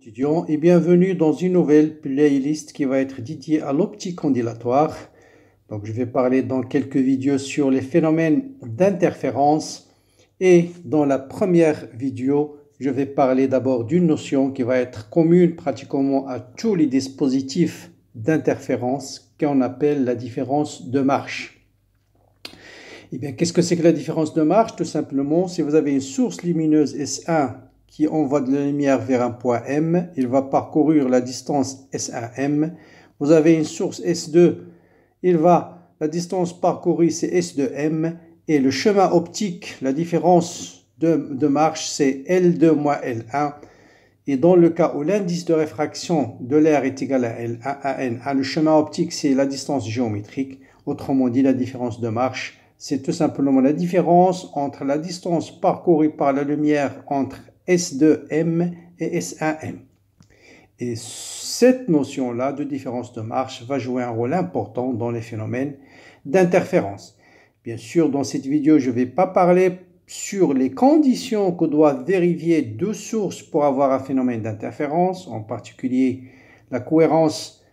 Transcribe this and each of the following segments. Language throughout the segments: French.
Étudiants et bienvenue dans une nouvelle playlist qui va être dédiée à l'optique ondulatoire. Donc je vais parler dans quelques vidéos sur les phénomènes d'interférence et dans la première vidéo, je vais parler d'abord d'une notion qui va être commune pratiquement à tous les dispositifs d'interférence qu'on appelle la différence de marche. Eh bien, qu'est-ce que c'est que la différence de marche? Tout simplement, si vous avez une source lumineuse S1 qui envoie de la lumière vers un point M, il va parcourir la distance S1M. Vous avez une source S2, la distance parcourue c'est S2M, et le chemin optique, la différence de marche c'est L2 moins L1. Et dans le cas où l'indice de réfraction de l'air est égal à L1 à N1, le chemin optique c'est la distance géométrique. Autrement dit, la différence de marche, c'est tout simplement la différence entre la distance parcourue par la lumière entre S2M et S1M. Et cette notion-là de différence de marche va jouer un rôle important dans les phénomènes d'interférence. Bien sûr, dans cette vidéo, je ne vais pas parler sur les conditions que doivent vérifier deux sources pour avoir un phénomène d'interférence, en particulier la cohérence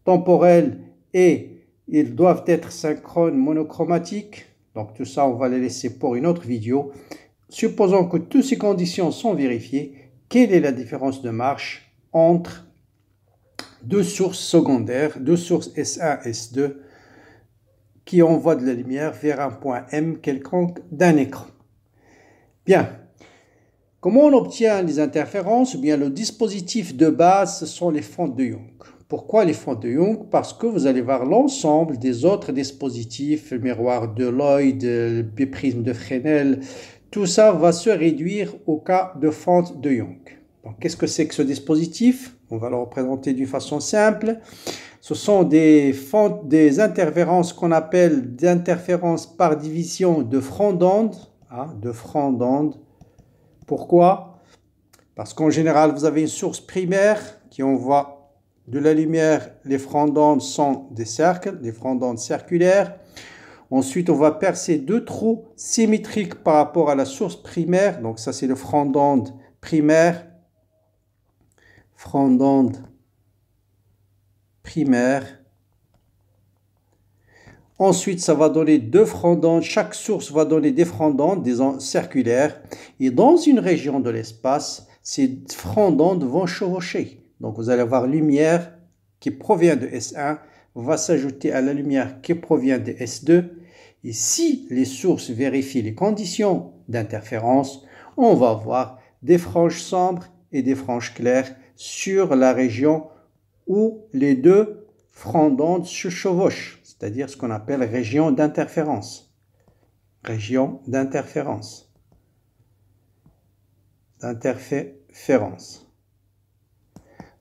temporelle et ils doivent être synchrones monochromatiques. Donc tout ça, on va les laisser pour une autre vidéo. Supposons que toutes ces conditions sont vérifiées, quelle est la différence de marche entre deux sources secondaires, deux sources S1 et S2 qui envoient de la lumière vers un point M quelconque d'un écran? Bien, comment on obtient les interférences? Eh bien, le dispositif de base, ce sont les fentes de Young. Pourquoi les fentes de Young? Parce que vous allez voir l'ensemble des autres dispositifs, le miroir de Lloyd, le biprisme de Fresnel, tout ça va se réduire au cas de fente de Young. Donc, qu'est-ce que c'est que ce dispositif? On va le représenter d'une façon simple. Ce sont des fentes, des interférences qu'on appelle d'interférences par division de francs d'onde. Pourquoi? Parce qu'en général, vous avez une source primaire qui envoie de la lumière. Les francs d'onde sont des cercles, des francs d'onde circulaires. Ensuite, on va percer deux trous symétriques par rapport à la source primaire. Donc ça, c'est le franc d'onde primaire. Franc d'onde primaire. Ensuite, ça va donner deux francs d'onde. Chaque source va donner des francs d'onde, des ondes circulaires. Et dans une région de l'espace, ces francs d'onde vont chevaucher. Donc, vous allez avoir lumière qui provient de S1 va s'ajouter à la lumière qui provient de S2. Et si les sources vérifient les conditions d'interférence, on va avoir des franges sombres et des franges claires sur la région où les deux francs d'onde se chevauchent, c'est-à-dire ce qu'on appelle région d'interférence. Région d'interférence.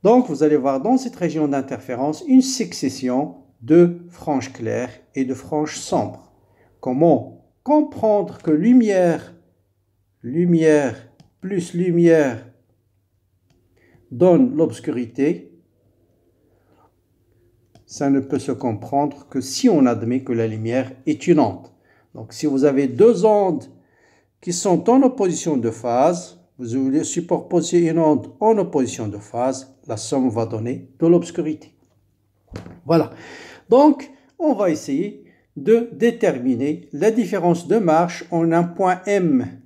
Donc, vous allez voir dans cette région d'interférence une succession de franges claires et de franges sombres. Comment comprendre que lumière plus lumière donne l'obscurité? Ça ne peut se comprendre que si on admet que la lumière est une onde. Donc, si vous avez deux ondes qui sont en opposition de phase, vous voulez superposer une onde en opposition de phase, la somme va donner de l'obscurité. Voilà. Donc, on va essayer de déterminer la différence de marche en un point M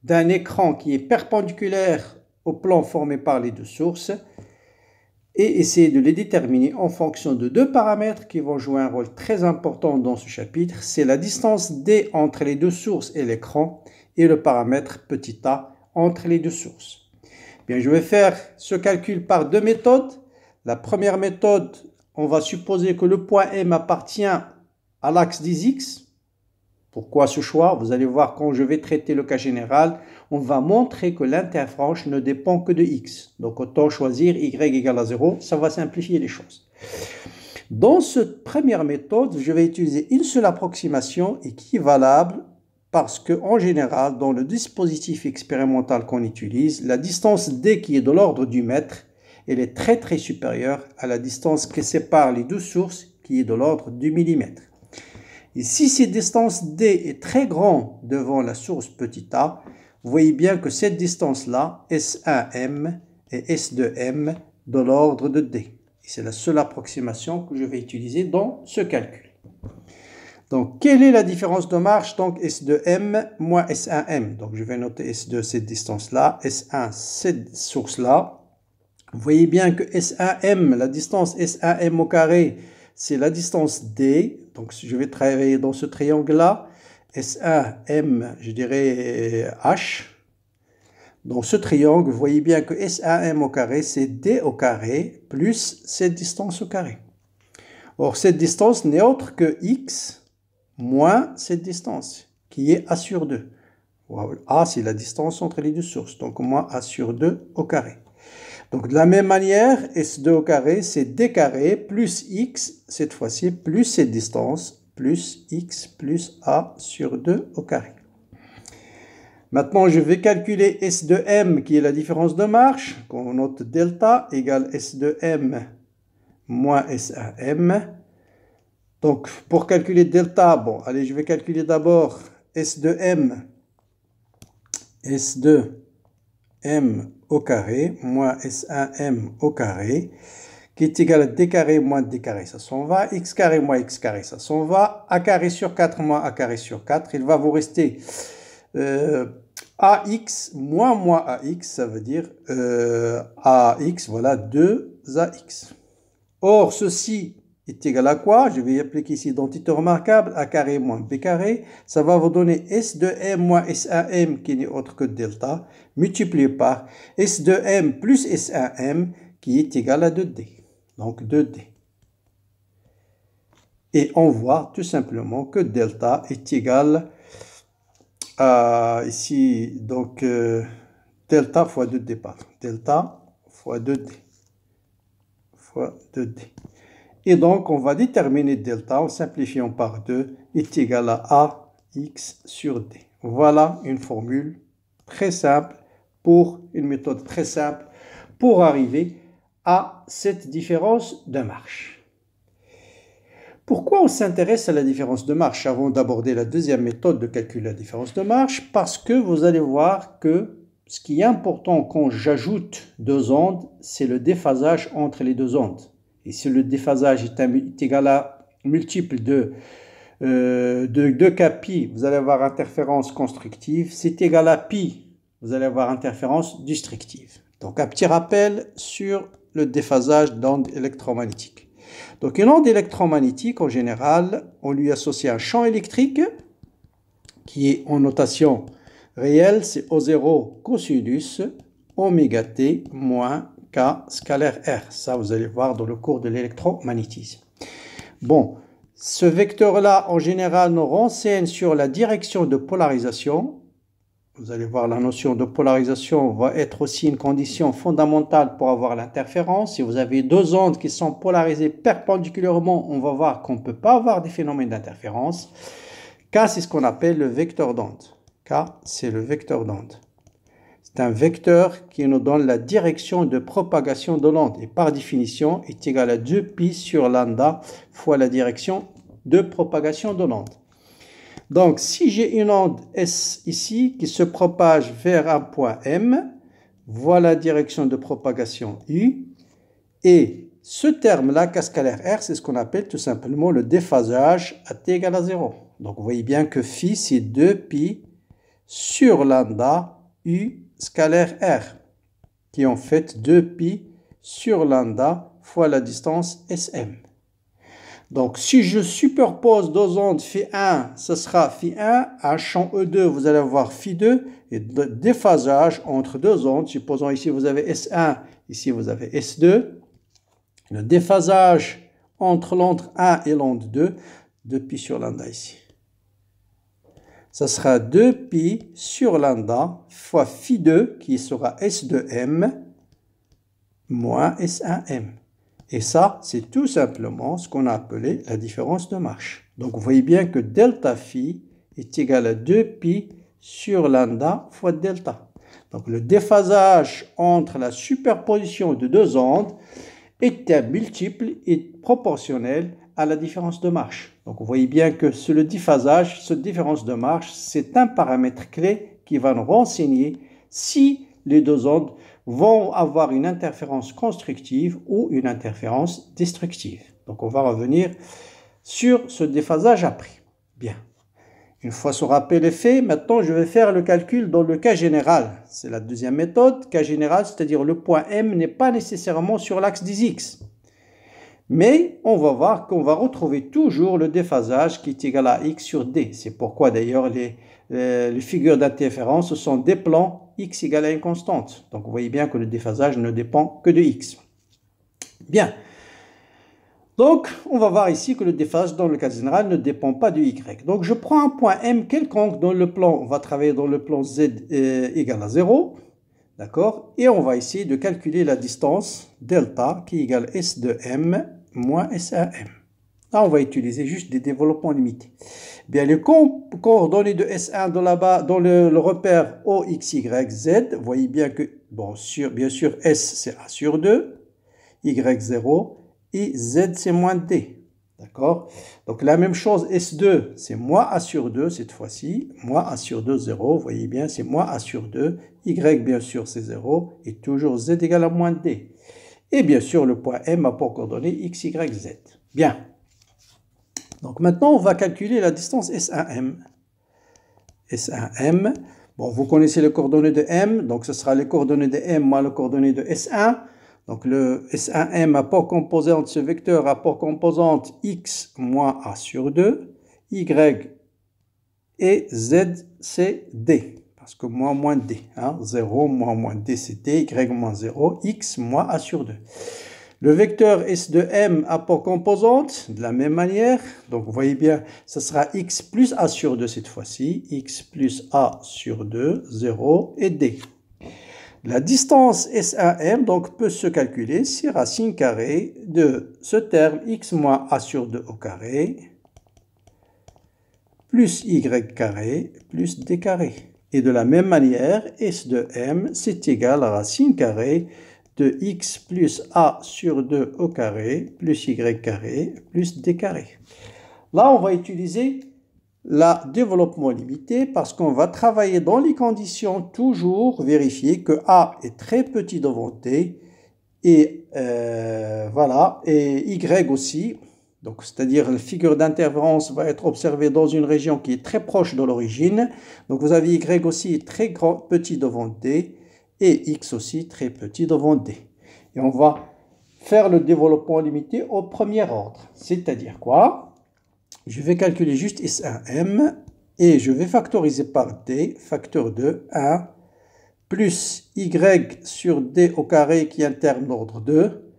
d'un écran qui est perpendiculaire au plan formé par les deux sources et essayer de les déterminer en fonction de deux paramètres qui vont jouer un rôle très important dans ce chapitre. C'est la distance D entre les deux sources et l'écran et le paramètre petit a entre les deux sources. Bien, je vais faire ce calcul par deux méthodes. La première méthode, on va supposer que le point M appartient à l'axe des X. Pourquoi ce choix? Vous allez voir quand je vais traiter le cas général, on va montrer que l'interfranche ne dépend que de X. Donc autant choisir Y égale à 0, ça va simplifier les choses. Dans cette première méthode, je vais utiliser une seule approximation équivalable parce qu'en général, dans le dispositif expérimental qu'on utilise, la distance D qui est de l'ordre du mètre, elle est très supérieure à la distance qui sépare les deux sources qui est de l'ordre du millimètre. Et si cette distance D est très grande devant la source petit a, vous voyez bien que cette distance-là, S1M, et S de M de l'ordre de D. C'est la seule approximation que je vais utiliser dans ce calcul. Donc, quelle est la différence de marche? Donc, S2M moins S1M. Donc, je vais noter S2, cette distance-là, S1, cette source-là. Vous voyez bien que S1M, la distance S1M au carré, c'est la distance D. Donc, je vais travailler dans ce triangle-là. S1M, je dirais H. Dans ce triangle, vous voyez bien que S1M au carré, c'est D au carré plus cette distance au carré. Or, cette distance n'est autre que X moins cette distance, qui est A sur 2. A, c'est la distance entre les deux sources. Donc, moins A sur 2 au carré. Donc, de la même manière, S2 au carré, c'est D carré plus X, cette fois-ci, plus cette distance, plus X plus A sur 2 au carré. Maintenant, je vais calculer S de M, qui est la différence de marche. On note delta égale S de M moins S1M. Donc, pour calculer delta, bon, allez, je vais calculer d'abord S de M au carré moins S1M au carré, qui est égal à D carré moins D carré, ça s'en va. X carré moins X carré, ça s'en va. A carré sur 4 moins A carré sur 4. Il va vous rester AX moins AX, ça veut dire AX, voilà, 2AX. Or, ceci est égal à quoi? Je vais appliquer ici identité remarquable, A carré moins B carré. Ça va vous donner S de M moins S1M, qui n'est autre que delta, multiplié par S de M plus S1M, qui est égal à 2D. Donc 2D. Et on voit tout simplement que delta est égal à, ici, donc delta fois 2D, pardon. Delta fois 2D. Fois 2D. Et donc, on va déterminer delta en simplifiant par 2 est égal à AX sur D. Voilà une formule très simple une méthode très simple pour arriver à cette différence de marche. Pourquoi on s'intéresse à la différence de marche avant d'aborder la deuxième méthode de calcul de la différence de marche? Parce que vous allez voir que ce qui est important quand j'ajoute deux ondes, c'est le déphasage entre les deux ondes. Et si le déphasage est égal à multiple de 2k pi, vous allez avoir interférence constructive. C'est égal à pi, vous allez avoir interférence destructive. Donc un petit rappel sur le déphasage d'ondes électromagnétiques. Donc une onde électromagnétique, en général, on lui associe un champ électrique qui est en notation réelle, c'est O0 cosinus oméga t moins K scalaire R. Ça, vous allez voir dans le cours de l'électromagnétisme. Bon, ce vecteur-là, en général, nous renseigne sur la direction de polarisation. Vous allez voir, la notion de polarisation va être aussi une condition fondamentale pour avoir l'interférence. Si vous avez deux ondes qui sont polarisées perpendiculairement, on va voir qu'on ne peut pas avoir des phénomènes d'interférence. K, c'est ce qu'on appelle le vecteur d'onde. K, c'est le vecteur d'onde. C'est un vecteur qui nous donne la direction de propagation de l'onde et par définition est égal à 2pi sur lambda fois la direction de propagation de l'onde. Donc si j'ai une onde S ici qui se propage vers un point M, voilà la direction de propagation U et ce terme-là, K scalaire R, c'est ce qu'on appelle tout simplement le déphasage à t égale à 0. Donc vous voyez bien que phi c'est 2pi sur lambda U scalaire R, qui est en fait 2pi sur lambda fois la distance SM. Donc, si je superpose deux ondes phi1, ce sera phi1, un champ E2, vous allez avoir phi2, et le déphasage entre deux ondes, supposons ici vous avez S1, ici vous avez S2, le déphasage entre l'onde 1 et l'onde 2, 2pi sur lambda ici. Ça sera 2pi sur lambda fois phi2 qui sera S2m moins S1m. Et ça, c'est tout simplement ce qu'on a appelé la différence de marche. Donc, vous voyez bien que delta phi est égal à 2pi sur lambda fois delta. Donc, le déphasage entre la superposition de deux ondes est un multiple et proportionnel à la différence de marche. Donc, vous voyez bien que le déphasage, cette différence de marche, c'est un paramètre clé qui va nous renseigner si les deux ondes vont avoir une interférence constructive ou une interférence destructive. Donc on va revenir sur ce déphasage après. Bien. Une fois ce rappel est fait, maintenant je vais faire le calcul dans le cas général. C'est la deuxième méthode, cas général, c'est-à-dire le point M n'est pas nécessairement sur l'axe des X. Mais on va voir qu'on va retrouver toujours le déphasage qui est égal à X sur D. C'est pourquoi d'ailleurs les figures d'interférence sont des plans X égale à une constante. Donc vous voyez bien que le déphasage ne dépend que de X. Bien. Donc, on va voir ici que le déphasage dans le cas général ne dépend pas de Y. Donc, je prends un point M quelconque dans le plan, on va travailler dans le plan Z égale à 0, d'accord? Et on va essayer de calculer la distance delta qui égale S de M moins S1M. Là, on va utiliser juste des développements limités. Bien, les coordonnées de S1 dans le repère O, X, Y, Z, vous voyez bien que, bon, bien sûr, S c'est A sur 2, Y 0, et Z c'est moins D. D'accord? Donc la même chose, S2 c'est moins A sur 2 cette fois-ci. Moins A sur 2, 0. Vous voyez bien, c'est moins A sur 2. Y bien sûr c'est 0. Et toujours Z égale à moins D. Et bien sûr le point M a pour coordonnées X, Y, Z. Bien. Donc maintenant on va calculer la distance S1M. S1M. Bon, vous connaissez les coordonnées de M. Donc ce sera les coordonnées de M moins les coordonnées de S1. Donc le S1M a pour composante, ce vecteur a pour composante X moins A sur 2, Y et Z c'est D. Parce que moins D. Hein, 0 moins D c'est D, Y moins 0, X moins A sur 2. Le vecteur S de M a pour composante, de la même manière, donc vous voyez bien, ce sera X plus A sur 2 cette fois-ci, X plus A sur 2, 0 et D. La distance S1M donc, peut se calculer si racine carrée de ce terme x moins a sur 2 au carré plus y carré plus d carré. Et de la même manière, S de M c'est égal à racine carrée de x plus a sur 2 au carré plus y carré plus d carré. Là, on va utiliser le développement limité parce qu'on va travailler dans les conditions toujours vérifier que A est très petit devant T et voilà, et Y aussi. Donc, c'est-à-dire la figure d'interférence va être observée dans une région qui est très proche de l'origine. Donc, vous avez Y aussi très petit devant D et X aussi très petit devant D. Et on va faire le développement limité au premier ordre. C'est-à-dire quoi? Je vais calculer juste S1M et je vais factoriser par D, facteur de 1, plus Y sur D au carré qui est un terme d'ordre 2,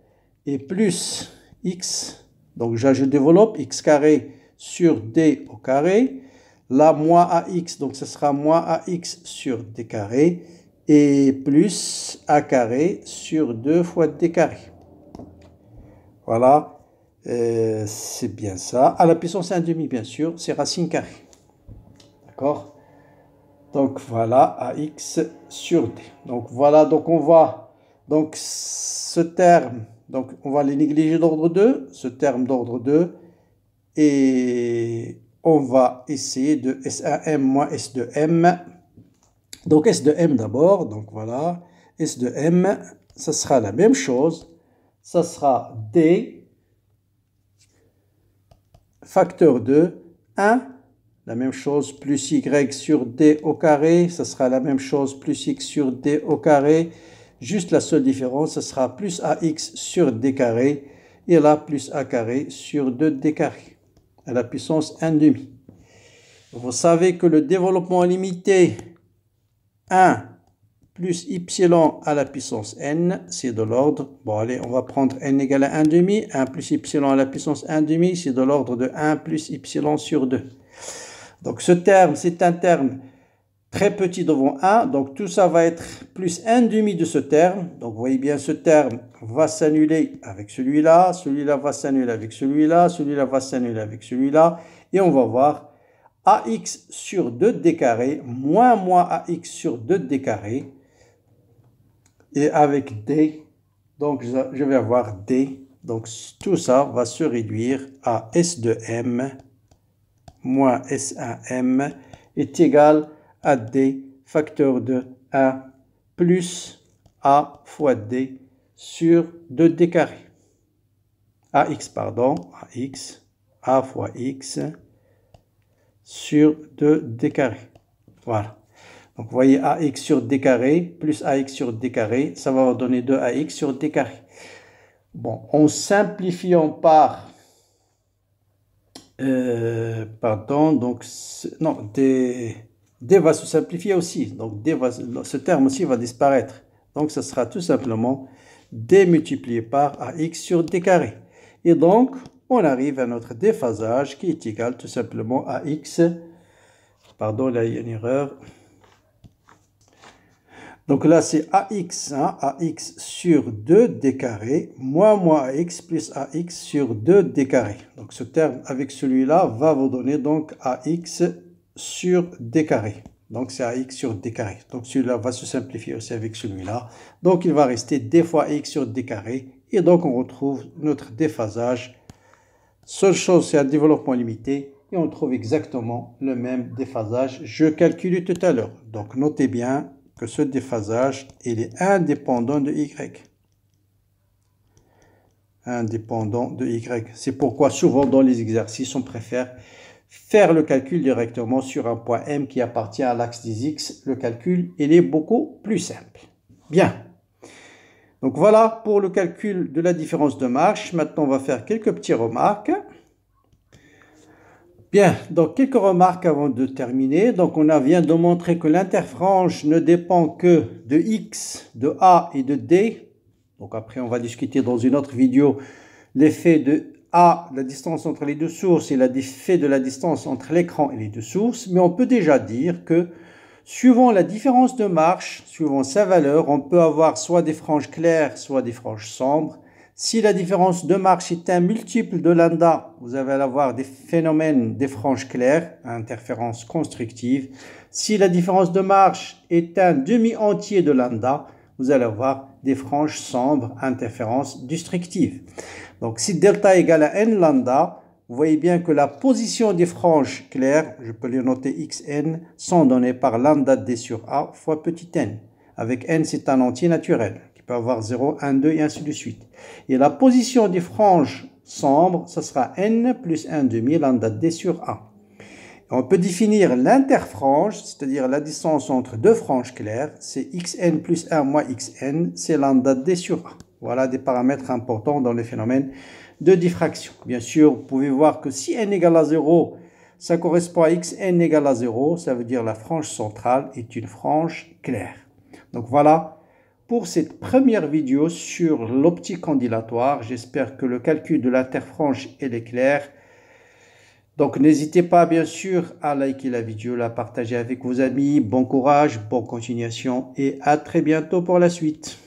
et plus X, donc je développe X carré sur D au carré, là moins AX, donc ce sera moins AX sur D carré, et plus A carré sur 2 fois D carré. Voilà. C'est bien ça. À la puissance 1/2, bien sûr, c'est racine carrée. D'accord? Donc voilà, AX sur D. Donc voilà, donc on va, donc ce terme, donc on va les négliger d'ordre 2, ce terme d'ordre 2, et on va essayer de S1M moins S de M. Donc S de M d'abord, donc voilà, S de M, ça sera la même chose, ça sera D, facteur de 1, la même chose, plus y sur d au carré, ça sera la même chose, plus x sur d au carré, juste la seule différence, ce sera plus ax sur d carré, et là, plus a carré sur 2d carré, à la puissance 1/2. Vous savez que le développement limité 1 plus y à la puissance n, c'est de l'ordre, bon allez, on va prendre n égale à 1/2, 1 plus y à la puissance 1/2, c'est de l'ordre de 1 plus y sur 2. Donc ce terme, c'est un terme très petit devant 1, donc tout ça va être plus 1/2 de ce terme, donc vous voyez bien ce terme va s'annuler avec celui-là, celui-là va s'annuler avec celui-là, celui-là va s'annuler avec celui-là, et on va voir ax sur 2d carré moins ax sur 2d carré, et avec D, donc je vais avoir D. Donc tout ça va se réduire à S de M moins S1M est égal à D facteur de 1 plus A fois D sur 2D carré. AX, pardon, AX, A fois X sur 2D carré. Voilà. Donc, vous voyez AX sur D carré plus AX sur D carré, ça va donner 2AX sur D carré. Bon, en simplifiant par... pardon, donc... Non, D va se simplifier aussi. Donc, ce terme aussi va disparaître. Donc, ce sera tout simplement D multiplié par AX sur D carré. Et donc, on arrive à notre déphasage qui est égal tout simplement à X. Pardon, là, il y a une erreur. Donc là, c'est AX, hein, AX sur 2D carré, moins AX plus AX sur 2D carré. Donc ce terme avec celui-là va vous donner donc AX sur D carré. Donc c'est AX sur D carré. Donc celui-là va se simplifier aussi avec celui-là. Donc il va rester D fois AX sur D carré. Et donc on retrouve notre déphasage. Seule chose, c'est un développement limité. Et on trouve exactement le même déphasage. Je calculais tout à l'heure. Donc notez bien que ce déphasage, il est indépendant de Y. Indépendant de Y. C'est pourquoi souvent dans les exercices, on préfère faire le calcul directement sur un point M qui appartient à l'axe des X. Le calcul, il est beaucoup plus simple. Bien. Donc voilà pour le calcul de la différence de marche. Maintenant, on va faire quelques petites remarques. Bien, donc quelques remarques avant de terminer. Donc on vient de montrer que l'interfrange ne dépend que de X, de A et de D. Donc après on va discuter dans une autre vidéo l'effet de A, la distance entre les deux sources, et l'effet de la distance entre l'écran et les deux sources. Mais on peut déjà dire que suivant la différence de marche, suivant sa valeur, on peut avoir soit des franges claires, soit des franges sombres. Si la différence de marche est un multiple de lambda, vous allez avoir des phénomènes des franges claires, interférence constructive. Si la différence de marche est un demi-entier de lambda, vous allez avoir des franges sombres, interférence destructive. Donc si delta égale à n lambda, vous voyez bien que la position des franges claires, je peux les noter xn, sont données par lambda d sur a fois petit n. Avec n, c'est un entier naturel qui peut avoir 0, 1, 2 et ainsi de suite. Et la position des franges sombres, ce sera n plus 1 demi lambda d sur a. On peut définir l'interfrange, c'est-à-dire la distance entre deux franges claires, c'est xn plus 1 moins xn, c'est lambda d sur a. Voilà des paramètres importants dans les phénomènes de diffraction. Bien sûr, vous pouvez voir que si n égale à 0, ça correspond à xn égale à 0, ça veut dire la frange centrale est une frange claire. Donc voilà pour cette première vidéo sur l'optique ondulatoire. J'espère que le calcul de l'interfrange est clair. Donc n'hésitez pas bien sûr à liker la vidéo, la partager avec vos amis. Bon courage, bonne continuation et à très bientôt pour la suite.